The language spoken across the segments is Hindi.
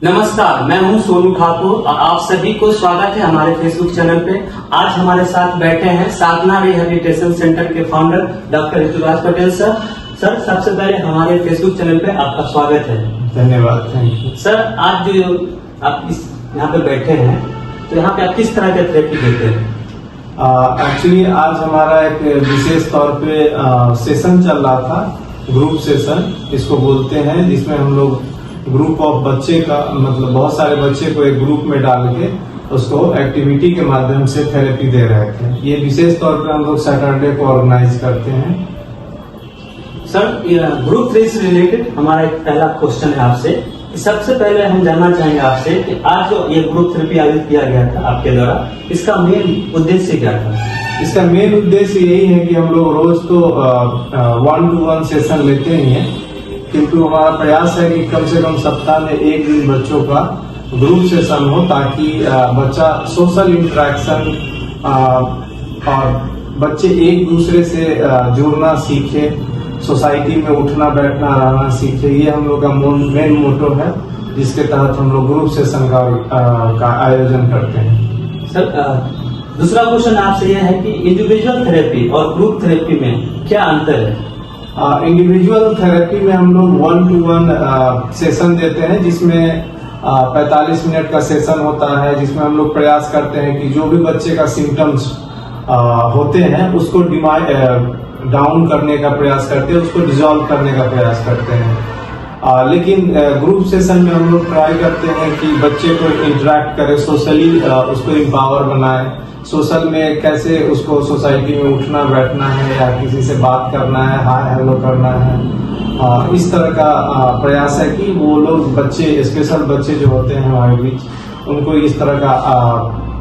नमस्कार, मैं हूं सोनू ठाकुर और आप सभी को स्वागत है हमारे फेसबुक चैनल पे। आज हमारे साथ बैठे हैं साधना रिहेबिलिटेशन सेंटर के founder doctor Rituraj Patel sir. Sir, सबसे पहले हमारे फेसबुक चैनल पे आपका स्वागत है। धन्यवाद, थैंक यू। सर, आज जो आप इस यहाँ पे बैठे हैं तो यहाँ पे आप किस तरह के थेरेपी देते हैं? एक्चुअली आज हमारा एक विशेष तौर पे सेशन चल रहा था, ग्रुप सेशन इसको बोलते हैं, जिसमें हम लोग ग्रुप ऑफ बच्चे का मतलब बहुत सारे बच्चे को एक ग्रुप में डाल के उसको एक्टिविटी के माध्यम से थेरेपी दे रहे थे। ये विशेष तौर पे हम लोग सैटरडे को ऑर्गेनाइज करते हैं। सर, ग्रुप थेरेपी से रिलेटेड हमारा एक पहला क्वेश्चन है आपसे। सबसे पहले हम जानना चाहेंगे आपसे कि आज जो ये ग्रुप थेरेपी आयोजित किया गया था आपके द्वारा, इसका मेन उद्देश्य क्या था? इसका मेन उद्देश्य यही है कि हम लोग रोज तो 1-to-1 सेशन लेते ही हैं, किंतु हमारा प्रयास है कि कम से कम सप्ताह में एक दिन बच्चों का ग्रुप सेशन हो, ताकि बच्चा सोशल इंटरेक्शन और बच्चे एक दूसरे से जुड़ना सीखे, सोसाइटी में उठना बैठना रहना सीखे। ये हम लोग का मेन मोटो है, जिसके तहत हम लोग ग्रुप सेशन का आयोजन करते हैं। सर, दूसरा क्वेश्चन आपसे यह है कि इंडिविजुअल थेरेपी और ग्रुप थेरेपी में क्या अंतर है? इंडिविजुअल थेरेपी में हम लोग 1-to-1 सेशन देते हैं, जिसमें 45 मिनट का सेशन होता है, जिसमें हम लोग प्रयास करते हैं कि जो भी बच्चे का सिम्टम्स होते हैं उसको डाउन करने का प्रयास करते हैं, उसको डिसॉल्व करने का प्रयास करते हैं। लेकिन ग्रुप सेशन में हम लोग ट्राई करते हैं कि बच्चे को इंटरेक्ट करे, सोशली उसको एम्पावर बनाए, सोशल में कैसे उसको सोसाइटी में उठना बैठना है या किसी से बात करना है, हाय हेलो करना है। इस तरह का प्रयास है कि वो लोग बच्चे, स्पेशल बच्चे जो होते हैं हमारे बीच, उनको इस तरह का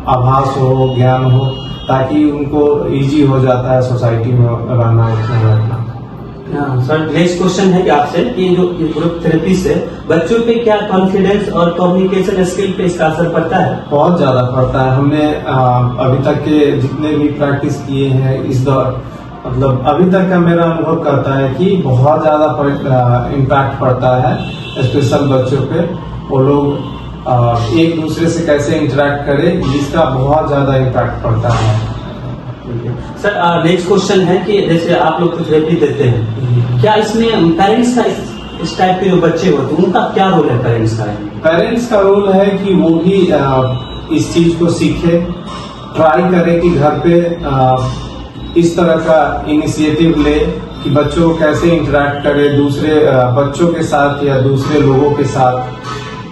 आभास हो, ज्ञान हो, ताकि उनको इजी हो जाता है सोसाइटी में रहना, उठना बैठना। सर, नेक्स्ट क्वेश्चन है कि आपसे कि जो ग्रुप थेरेपी से बच्चों पे क्या कॉन्फिडेंस और कम्युनिकेशन स्किल पे इसका असर पड़ता है? बहुत ज्यादा पड़ता है। हमने अभी तक के जितने भी प्रैक्टिस किए हैं इस दौर, मतलब अभी तक का मेरा अनुभव कहता है कि बहुत ज्यादा इम्पैक्ट पड़ता है स्पेशल बच्चों पे। वो लोग एक दूसरे से कैसे इंटरेक्ट करें, जिसका बहुत ज्यादा इम्पैक्ट पड़ता है। सर, नेक्स्ट क्वेश्चन है कि जैसे आप लोग कुछ थेरेपी देते हैं, क्या इसमें पेरेंट्स का इस टाइप के जो बच्चे होते हैं उनका क्या रोल है? पेरेंट्स का रोल है कि वो भी इस चीज को सीखे, ट्राई करे कि घर पे इस तरह का इनिशिएटिव ले कि बच्चों कैसे इंटरेक्ट करे दूसरे बच्चों के साथ या दूसरे लोगों के साथ।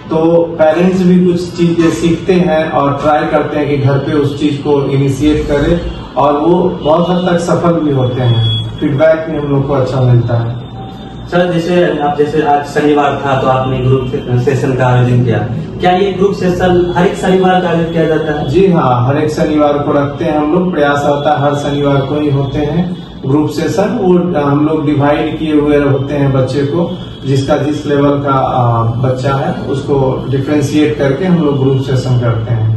तो पेरेंट्स भी कुछ चीजें सीखते हैं और ट्राई करते हैं कि घर पे उस चीज को इनिशिएट करे, और वो बहुत हद तक सफल भी होते हैं। फीडबैक भी हम लोग को अच्छा मिलता है। सर, जैसे आज शनिवार था तो आपने ग्रुप सेशन का आयोजन किया। क्या ये ग्रुप सेशन हर एक शनिवार का आयोजन किया जाता है? जी हाँ, हर एक शनिवार को रखते हैं हम लोग। प्रयास होता है हर शनिवार को ही होते हैं ग्रुप सेशन। वो हम लोग डिवाइड किए हुए होते हैं बच्चे को, जिसका जिस लेवल का बच्चा है उसको डिफरेंशिएट करके हम लोग ग्रुप सेशन करते हैं।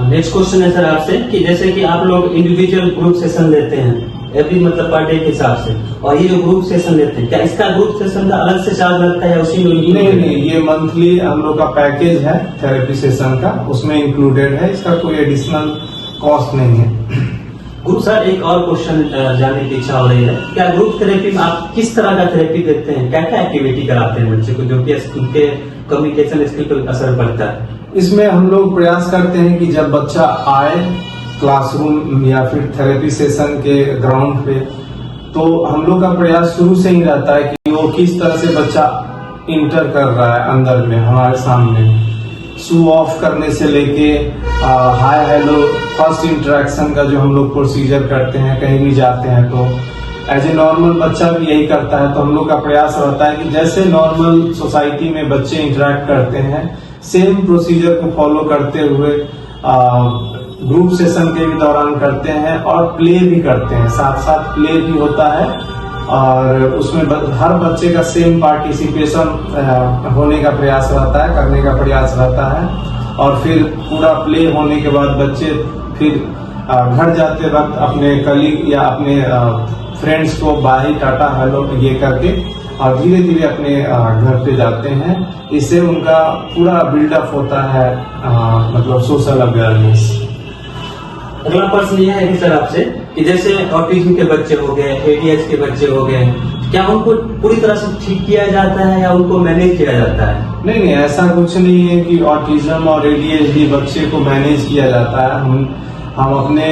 नेक्स्ट क्वेश्चन है सर आपसे कि जैसे कि आप लोग इंडिविजुअल ग्रुप सेशन लेते हैं एवरी मतलब पर डे के हिसाब से, और ये जो ग्रुप सेशन लेते हैं, क्या इसका ग्रुप सेशन का अलग से चार्ज लगता है या उसी में? नहीं, ये मंथली हम लोग का पैकेज है थेरेपी सेशन का, उसमें इंक्लूडेड है, इसका कोई एडिशनल कॉस्ट नहीं है। सर, एक और क्वेश्चन जानने की इच्छा हो रही है, क्या ग्रुप थेरेपी में आप किस तरह का थेरेपी देते हैं? क्या क्या एक्टिविटी कराते हैं बच्चे को जो कि उनके कम्युनिकेशन स्किल पर असर पड़ता है? इसमें हम लोग प्रयास करते हैं कि जब बच्चा आए क्लासरूम या फिर थेरेपी सेशन के ग्राउंड पे, तो हम लोग का प्रयास शुरू से ही रहता है कि वो किस तरह से बच्चा इंटर कर रहा है अंदर में हमारे सामने, शू ऑफ करने से लेके हाय हेलो, फर्स्ट इंटरेक्शन का जो हम लोग प्रोसीजर करते हैं कहीं भी जाते हैं तो एज ए नॉर्मल बच्चा भी यही करता है। तो हम लोग का प्रयास रहता है कि जैसे नॉर्मल सोसाइटी में बच्चे इंटरेक्ट करते हैं, सेम प्रोसीजर को फॉलो करते हुए ग्रुप सेशन के भी दौरान करते हैं, और प्ले भी करते हैं, साथ साथ प्ले भी होता है, और उसमें हर बच्चे का सेम पार्टिसिपेशन होने का प्रयास रहता है, करने का प्रयास रहता है। और फिर पूरा प्ले होने के बाद बच्चे फिर घर जाते वक्त अपने कलीग या अपने फ्रेंड्स को बाय टाटा हेलो ये करके और धीरे धीरे अपने घर पे जाते हैं। इससे उनका पूरा बिल्डअप होता है मतलब सोशल अवेयरनेस। अगला प्रश्न यह है कि सर आपसे कि जैसे ऑटिज्म के बच्चे हो गए, एडीएच के बच्चे हो गए, क्या उनको पूरी तरह से ठीक किया जाता है या उनको मैनेज किया जाता है? नहीं, ऐसा कुछ नहीं है कि ऑटिज्म और एडीएचडी बच्चे को मैनेज किया जाता है। हम अपने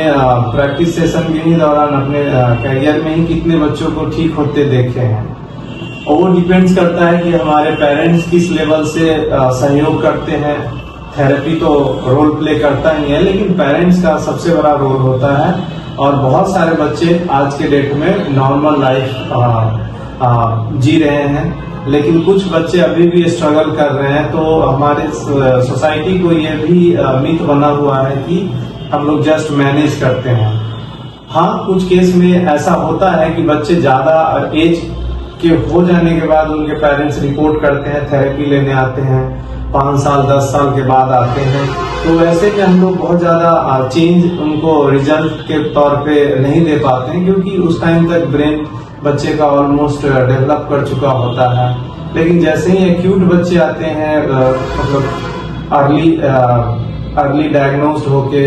प्रैक्टिस सेशन के ही दौरान अपने करियर में ही कितने बच्चों को ठीक होते देखे हैं। और वो डिपेंड्स करता है कि हमारे पेरेंट्स किस लेवल से सहयोग करते हैं। थेरेपी तो रोल प्ले करता ही है, लेकिन पेरेंट्स का सबसे बड़ा रोल होता है। और बहुत सारे बच्चे आज के डेट में नॉर्मल लाइफ जी रहे हैं, लेकिन कुछ बच्चे अभी भी स्ट्रगल कर रहे हैं। तो हमारे सोसाइटी को ये भी मिथ बना हुआ है कि हम लोग जस्ट मैनेज करते हैं। हाँ, कुछ केस में ऐसा होता है कि बच्चे ज्यादा एज के हो जाने के बाद उनके पेरेंट्स रिपोर्ट करते हैं, थेरेपी लेने आते हैं, 5 साल 10 साल के बाद आते हैं। तो ऐसे में हम लोग बहुत ज्यादा चेंज उनको रिजल्ट के तौर पे नहीं दे पाते हैं, क्योंकि उस टाइम तक ब्रेन बच्चे का ऑलमोस्ट डेवलप कर चुका होता है। लेकिन जैसे ही एक्यूट बच्चे आते हैं, मतलब अर्ली डायग्नोस्ड होके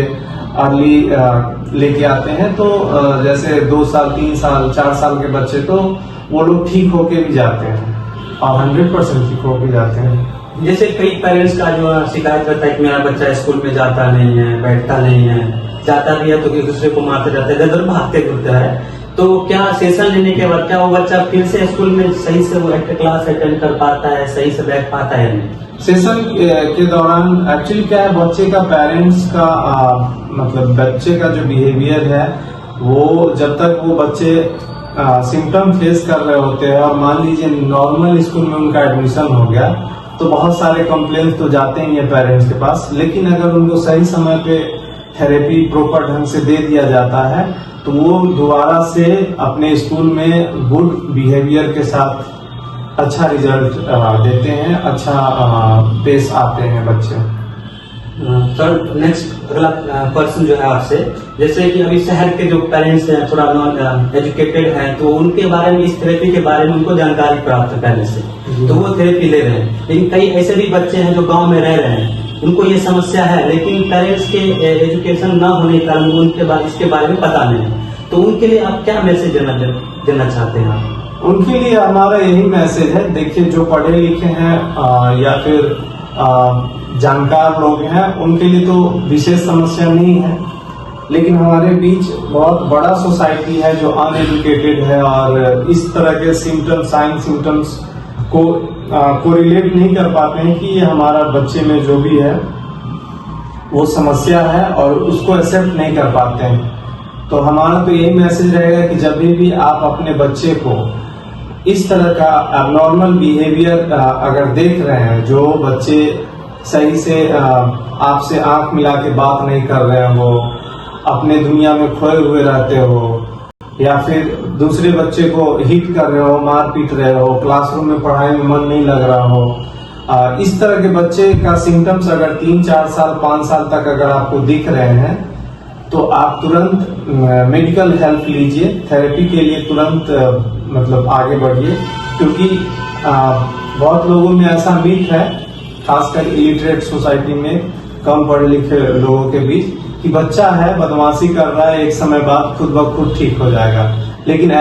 अर्ली लेके आते हैं, तो जैसे 2 साल 3 साल 4 साल के बच्चे, तो वो लोग ठीक होके भी जाते हैं और 100% ठीक होके जाते हैं। जैसे कई पेरेंट्स का जो शिकायत रहता है कि मेरा बच्चा स्कूल में जाता नहीं है, बैठता नहीं है, जाता भी है तो एक दूसरे को मारते जाते हैं, इधर भागते फिरता है। तो क्या सेशन लेने के बाद क्या वो बच्चा फिर से स्कूल में सही से वो क्लास अटेंड कर पाता है, सही से बैठ पाता है नहीं? सेशन के दौरान एक्चुअली क्या है, बच्चे का पेरेंट्स का मतलब बच्चे का जो बिहेवियर है, वो जब तक वो बच्चे सिम्टम फेस कर रहे होते हैं और मान लीजिए नॉर्मल स्कूल में उनका एडमिशन हो गया, तो बहुत सारे कंप्लेंट्स तो जाते ही हैं पेरेंट्स के पास। लेकिन अगर उनको सही समय पे थेरेपी प्रॉपर ढंग से दे दिया जाता है, तो वो दोबारा से अपने स्कूल में गुड बिहेवियर के साथ अच्छा रिजल्ट देते हैं, अच्छा पेश आते हैं बच्चे। सर नेक्स्ट अगला क्वेश्चन जो है आपसे, जैसे कि अभी शहर के जो पेरेंट्स हैं, थोड़ा नॉन एजुकेटेड हैं, तो उनके बारे में, इस थेरेपी के बारे में उनको जानकारी प्राप्त है पहले से, तो वो थेरेपी ले रहे हैं। लेकिन कई ऐसे भी बच्चे हैं जो गांव में रह रहे हैं, उनको ये समस्या है, लेकिन पेरेंट्स के एजुकेशन ना होने के कारण उनके बाद इसके बारे में पता नहीं, तो उनके लिए आप क्या मैसेज देना चाहते हैं आप? उनके लिए हमारा यही मैसेज है, देखिए जो पढ़े लिखे हैं या फिर जानकार लोग हैं, उनके लिए तो विशेष समस्या नहीं है। लेकिन हमारे बीच बहुत बड़ा सोसाइटी है जो अनएजुकेटेड है और इस तरह के साइन सिम्टम्स को रिलेट नहीं कर पाते हैं कि ये हमारा बच्चे में जो भी है वो समस्या है, और उसको एक्सेप्ट नहीं कर पाते हैं। तो हमारा तो यही मैसेज रहेगा कि जब भी आप अपने बच्चे को इस तरह का एबनॉर्मल बिहेवियर अगर देख रहे हैं, जो बच्चे सही से आपसे आंख मिला के बात नहीं कर रहे हो, अपने दुनिया में खोए हुए रहते हो, या फिर दूसरे बच्चे को हिट कर रहे हो, मार पीट रहे हो, क्लासरूम में पढ़ाई में मन नहीं लग रहा हो, इस तरह के बच्चे का सिम्टम्स अगर 3 4 साल 5 साल तक अगर आपको दिख रहे हैं, तो आप तुरंत मेडिकल हेल्प लीजिए, थेरेपी के लिए तुरंत मतलब आगे बढ़िए। क्योंकि बहुत लोगों में ऐसा मिथ है, खासकर इलिटरेट सोसाइटी में, कम पढ़े लिखे लोगों के बीच, कि बच्चा है, बदमाशी कर रहा है, एक समय बाद खुद ब खुद ठीक हो जाएगा। लेकिन